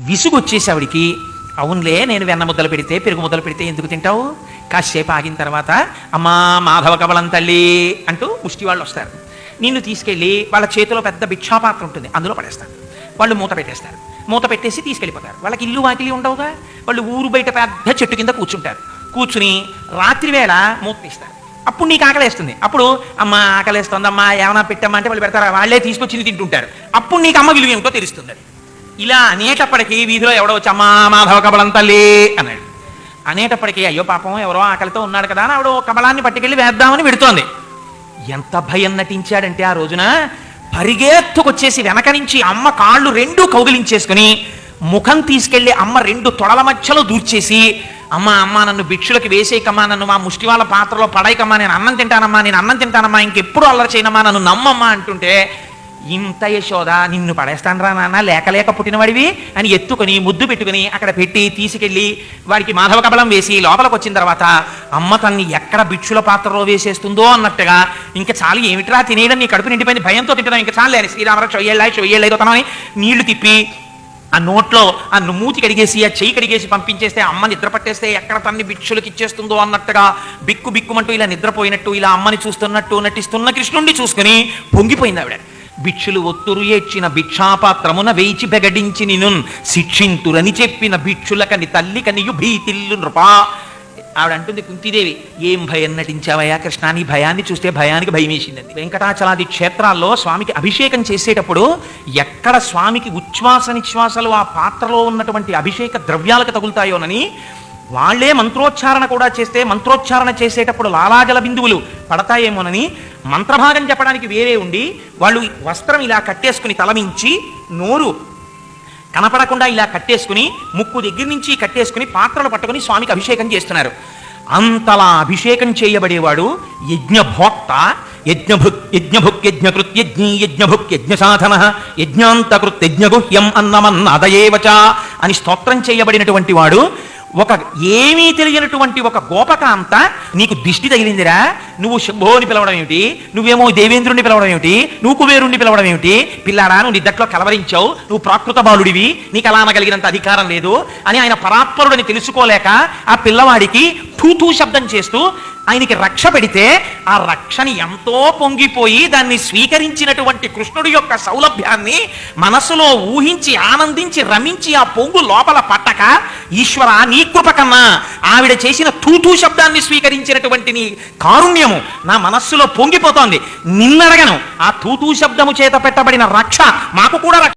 విసుగు వచ్చేసి ఆవిడికి, అవునులే నేను వెన్న ముద్దలు పెడితే పెరుగు ముద్దలు పెడితే ఎందుకు తింటావు, కాసేపు ఆగిన తర్వాత అమ్మా మాధవ కబలం తల్లి అంటూ ముష్టి వాళ్ళు వస్తారు. నిన్ను తీసుకెళ్ళి వాళ్ళ చేతిలో పెద్ద భిక్షాపాత్ర ఉంటుంది, అందులో పడేస్తారు. వాళ్ళు మూత పెట్టేస్తారు, మూత పెట్టేసి తీసుకెళ్ళిపోతారు. వాళ్ళకి ఇల్లు వాకిలి ఉండవుగా, వాళ్ళు ఊరు బయట పెద్ద చెట్టు కింద కూర్చుంటారు. కూర్చుని రాత్రి వేళ మూత తీస్తారు. అప్పుడు నీకు ఆకలేస్తుంది. అప్పుడు అమ్మ ఆకలేస్తుంది అమ్మా ఏమైనా పెట్టమ్మా అంటే వాళ్ళు పెడతారా, వాళ్ళే తీసుకొచ్చింది తింటుంటారు. అప్పుడు నీకు అమ్మ విలువ ఏమిటో తెలుస్తుంది. ఇలా అనేటప్పటికీ వీధిలో ఎవడో వచ్చి అమ్మా మాధవ కబలం తల్లి అన్నాడు. అనేటప్పటికీ అయ్యో పాపం ఎవరో ఆకలితో ఉన్నాడు కదా అని ఆవిడ కబలాన్ని పట్టుకెళ్ళి వేద్దామని పెడుతోంది. ఎంత భయం నటించాడంటే ఆ రోజున పరిగెత్తుకొచ్చేసి వెనక నుంచి అమ్మ కాళ్ళు రెండూ కౌగిలించేసుకుని ముఖం తీసుకెళ్లి అమ్మ రెండు తొడల మధ్యలో దూర్చేసి, అమ్మ అమ్మ నన్ను భిక్షులకి వేసేయకమ్మా, నన్ను మా ముష్టి వాళ్ళ పాత్రలో పడేయకమ్మా, నేను అన్నం తింటానమ్మా, ఇంకెప్పుడు అల్లరి చేయనమ్మా, నన్ను నమ్మమ్మా అంటుంటే, ఇంత యశోద నిన్ను పడేస్తాను రా నాన్న లేక పుట్టినవాడివి అని ఎత్తుకొని ముద్దు పెట్టుకుని అక్కడ పెట్టి తీసుకెళ్ళి వాడికి మాధవ కబలం వేసి లోపలికి వచ్చిన తర్వాత అమ్మ తన్ని ఎక్కడ భిక్షుల పాత్రలో వేసేస్తుందో అన్నట్టుగా, ఇంకా చాలు ఏమిట్రా తినేయడం, నీ కడుపు నిండిపోయింది భయంతో తింటడం, ఇంకా చాలు అని శ్రీరామరావు చెయ్యేళ్ళైదో తనని నీళ్లు తిప్పి ఆ నోట్లో ఆ మూతి కడిగేసి ఆ చెయ్యి కడిగేసి పంపించేస్తే అమ్మ నిద్ర పట్టేస్తే ఎక్కడ తన్ని భిక్షులకి ఇచ్చేస్తుందో అన్నట్టుగా బిక్కుమంటూ ఇలా నిద్రపోయినట్టు ఇలా అమ్మని చూస్తున్నట్టు నటిస్తున్న కృష్ణుణ్ణి చూసుకుని పొంగిపోయింది ఆవిడ. భిక్షులు ఒత్తురు ఏడ్చిన భిక్షాపాత్రమున వేచి బెగడించి నిను శిక్షింతురని చెప్పిన భిక్షులకని తల్లి కనియు భీతిల్లు నృపా. ఆవిడ అంటుంది కుంతీదేవి, ఏం భయం నటించావయ్యా కృష్ణ, నీ భయాన్ని చూస్తే భయానికి భయం వేసిందండి. వెంకటాచలాది క్షేత్రాల్లో స్వామికి అభిషేకం చేసేటప్పుడు ఎక్కడ స్వామికి ఉచ్ఛ్వాస నిశ్వాసలు ఆ పాత్రలో ఉన్నటువంటి అభిషేక ద్రవ్యాలకు తగులుతాయోనని వాళ్లే మంత్రోచ్చారణ కూడా చేస్తే మంత్రోచ్చారణ చేసేటప్పుడు లాలాజల బిందువులు పడతాయేమోనని మంత్రభాగం చెప్పడానికి వేరే ఉండి వాళ్ళు వస్త్రం ఇలా కట్టేసుకుని తలమించి నోరు కనపడకుండా ఇలా కట్టేసుకుని ముక్కు దగ్గర నుంచి కట్టేసుకుని పాత్రలు పట్టుకుని స్వామికి అభిషేకం చేస్తున్నారు. అంతలా అభిషేకం చేయబడేవాడు యజ్ఞభోక్త, యజ్ఞభుక్ యజ్ఞకృత్ యజ్ఞీ యజ్ఞభుక్ యజ్ఞసాధన యజ్ఞాంతకృత్ యజ్ఞగుహ్యం అన్నమన్నాదయేవచ అని స్తోత్రం చేయబడినటువంటి వాడు. ఒక ఏమీ తెలియనటువంటి ఒక గోపకాంత నీకు దిష్టి తగిలిందిరా, నువ్వు శంభోని పిలవడం ఏమిటి, నువ్వేమో దేవేంద్రుణ్ణి పిలవడం ఏమిటి, నువ్వు కుబేరుణ్ణి పిలవడం ఏమిటి, పిల్లాడా నువ్వు నిద్దట్లో కలవరించావు, నువ్వు ప్రాకృత బాలుడివి, నీకు అలా అనగలిగినంత అధికారం లేదు అని ఆయన పరాత్పరుడని తెలుసుకోలేక ఆ పిల్లవాడికి ఠూఠూ శబ్దం చేస్తూ ఆయనకి రక్ష పెడితే ఆ రక్షని ఎంతో పొంగిపోయి దాన్ని స్వీకరించినటువంటి కృష్ణుడి యొక్క సౌలభ్యాన్ని మనస్సులో ఊహించి ఆనందించి రమించి ఆ పొంగు లోపల పట్టక, ఈశ్వర నీ కృప కన్నా ఆవిడ చేసిన ఠూఠూ శబ్దాన్ని స్వీకరించినటువంటి నీ కారుణ్యము నా మనస్సులో పొంగిపోతోంది, నిన్నడగను ఆ ఠూఠూ శబ్దము చేత పెట్టబడిన రక్ష మాకు కూడా